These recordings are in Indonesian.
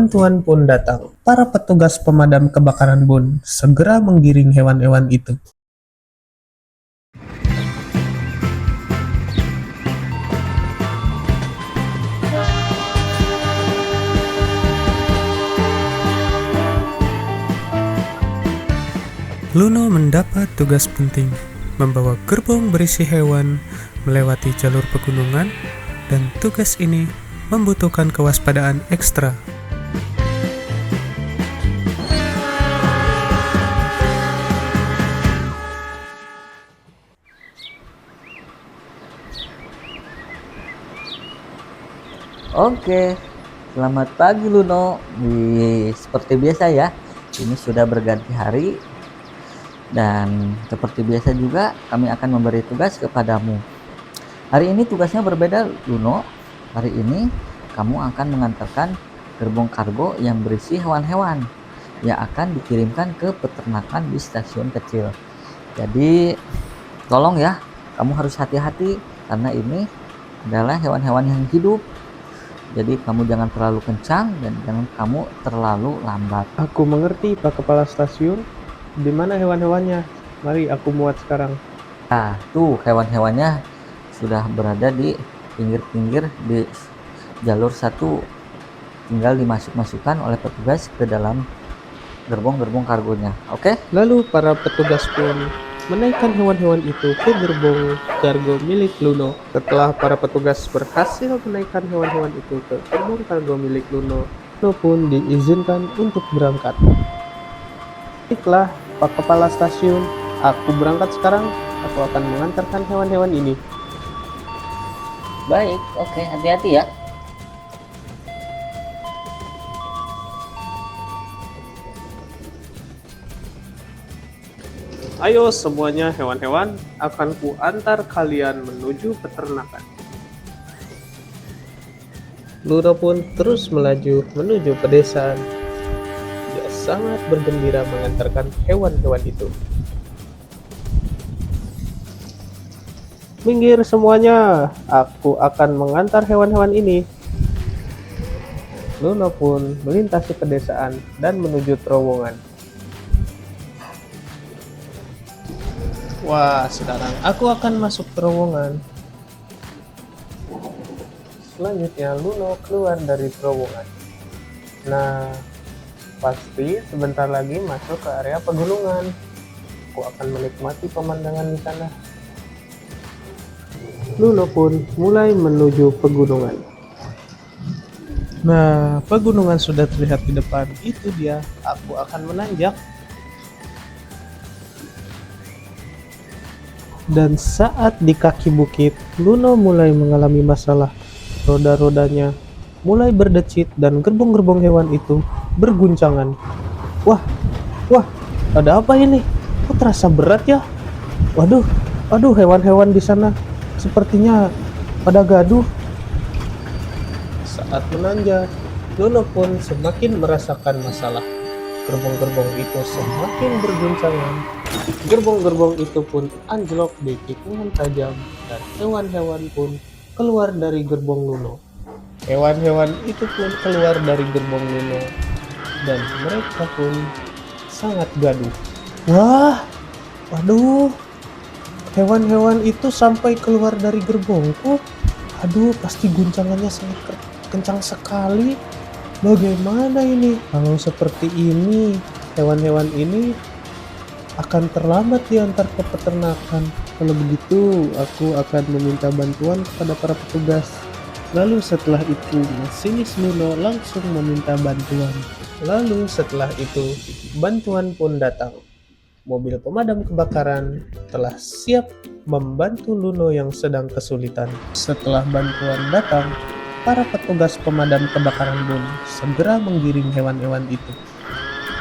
Bantuan pun datang. Para petugas pemadam kebakaran pun segera menggiring hewan-hewan itu. Luno mendapat tugas penting, membawa gerbong berisi hewan melewati jalur pegunungan, dan tugas ini membutuhkan kewaspadaan ekstra. Oke, selamat pagi Luno. Seperti biasa ya, ini sudah berganti hari dan seperti biasa juga kami akan memberi tugas kepadamu. Hari ini tugasnya berbeda Luno. Hari ini kamu akan mengantarkan gerbong kargo yang berisi hewan-hewan yang akan dikirimkan ke peternakan di stasiun kecil. Jadi tolong ya, kamu harus hati-hati karena ini adalah hewan-hewan yang hidup. Jadi kamu jangan terlalu kencang dan jangan kamu terlalu lambat. Aku mengerti, Pak Kepala Stasiun. Di mana hewan-hewannya? Mari aku muat sekarang. Nah, tuh hewan-hewannya sudah berada di pinggir-pinggir di jalur satu. Tinggal dimasukkan oleh petugas ke dalam gerbong-gerbong kargonya. Oke? Lalu para petugas pun menaikkan hewan-hewan itu ke gerbong kargo milik Luno. Setelah para petugas berhasil menaikkan hewan-hewan itu ke gerbong kargo milik Luno, Luno pun diizinkan untuk berangkat. Baiklah, Pak Kepala Stasiun, aku berangkat sekarang. Aku akan mengantarkan hewan-hewan ini. Baik, oke, hati-hati ya. Ayo semuanya hewan-hewan, akan ku antar kalian menuju peternakan. Luno pun terus melaju menuju pedesaan. Dia sangat bergembira mengantarkan hewan-hewan itu. Minggir semuanya, aku akan mengantar hewan-hewan ini. Luno pun melintasi pedesaan dan menuju terowongan. Wah, sekarang aku akan masuk terowongan. Selanjutnya Luno keluar dari terowongan. Nah, pasti sebentar lagi masuk ke area pegunungan. Aku akan menikmati pemandangan di sana. Luno pun mulai menuju pegunungan. Nah, pegunungan sudah terlihat di depan. Itu dia, aku akan menanjak. Dan saat di kaki bukit, Luno mulai mengalami masalah. Roda-rodanya mulai berdecit dan gerbong-gerbong hewan itu berguncangan. Wah, ada apa ini? Kok terasa berat ya? Waduh, hewan-hewan di sana sepertinya pada gaduh. Saat menanjak, Luno pun semakin merasakan masalah. Gerbong-gerbong itu semakin berguncangan. Gerbong-gerbong itu pun anjlok di tikungan tajam dan hewan-hewan pun keluar dari gerbong Luno. Hewan-hewan itu pun keluar dari gerbong Luno dan mereka pun sangat gaduh. Waduh, hewan-hewan itu sampai keluar dari gerbongku. Aduh, pasti guncangannya sangat kencang sekali. Bagaimana ini? Kalau seperti ini, hewan-hewan ini akan terlambat diantar ke peternakan. Kalau begitu, aku akan meminta bantuan kepada para petugas. Lalu setelah itu, masinis Luno langsung meminta bantuan. Lalu setelah itu, bantuan pun datang. Mobil pemadam kebakaran telah siap membantu Luno yang sedang kesulitan. Setelah bantuan datang, para petugas pemadam kebakaran pun segera menggiring hewan-hewan itu.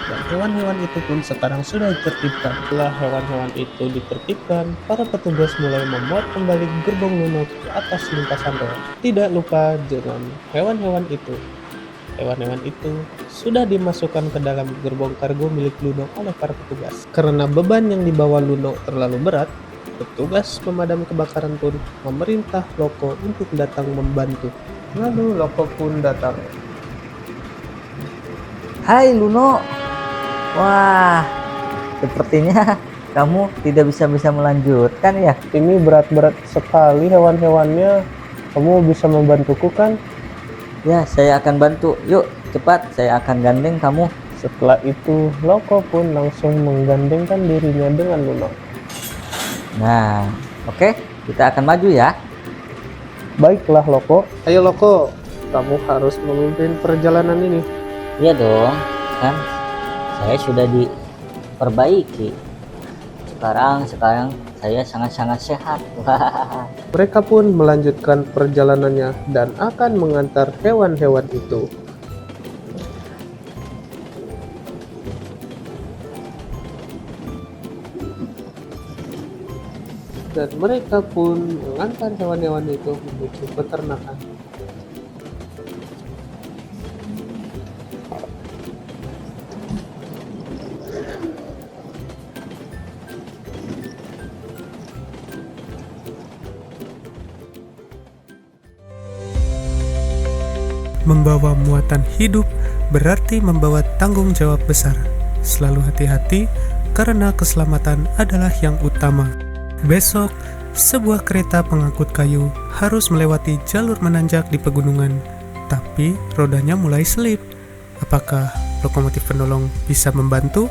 Dan hewan-hewan itu pun sekarang sudah ditertibkan. Setelah hewan-hewan itu ditertibkan, para petugas mulai memuat kembali gerbong Luno ke atas lintasan rel. Tidak lupa dengan hewan-hewan itu. Hewan-hewan itu sudah dimasukkan ke dalam gerbong kargo milik Luno oleh para petugas. Karena beban yang dibawa Luno terlalu berat, petugas pemadam kebakaran pun memerintah Loko untuk datang membantu. Lalu Loko pun datang. Hai Luno. Wah, sepertinya kamu tidak bisa melanjutkan ya. Ini berat-berat sekali hewan-hewannya. Kamu bisa membantuku kan? Ya, saya akan bantu. Yuk, cepat, saya akan gandeng kamu. Setelah itu, Loko pun langsung menggandengkan dirinya dengan Luno. Nah, oke, kita akan maju ya. Baiklah Loko. Ayo Loko, kamu harus memimpin perjalanan ini. Iya dong, kan saya sudah diperbaiki. Sekarang saya sangat-sangat sehat. Mereka pun melanjutkan perjalanannya dan akan mengantar hewan-hewan itu. Dan mereka pun mengantar hewan-hewan itu menuju peternakan. Membawa muatan hidup berarti membawa tanggung jawab besar. Selalu hati-hati karena keselamatan adalah yang utama. Besok, sebuah kereta pengangkut kayu harus melewati jalur menanjak di pegunungan, tapi rodanya mulai selip. Apakah lokomotif penolong bisa membantu?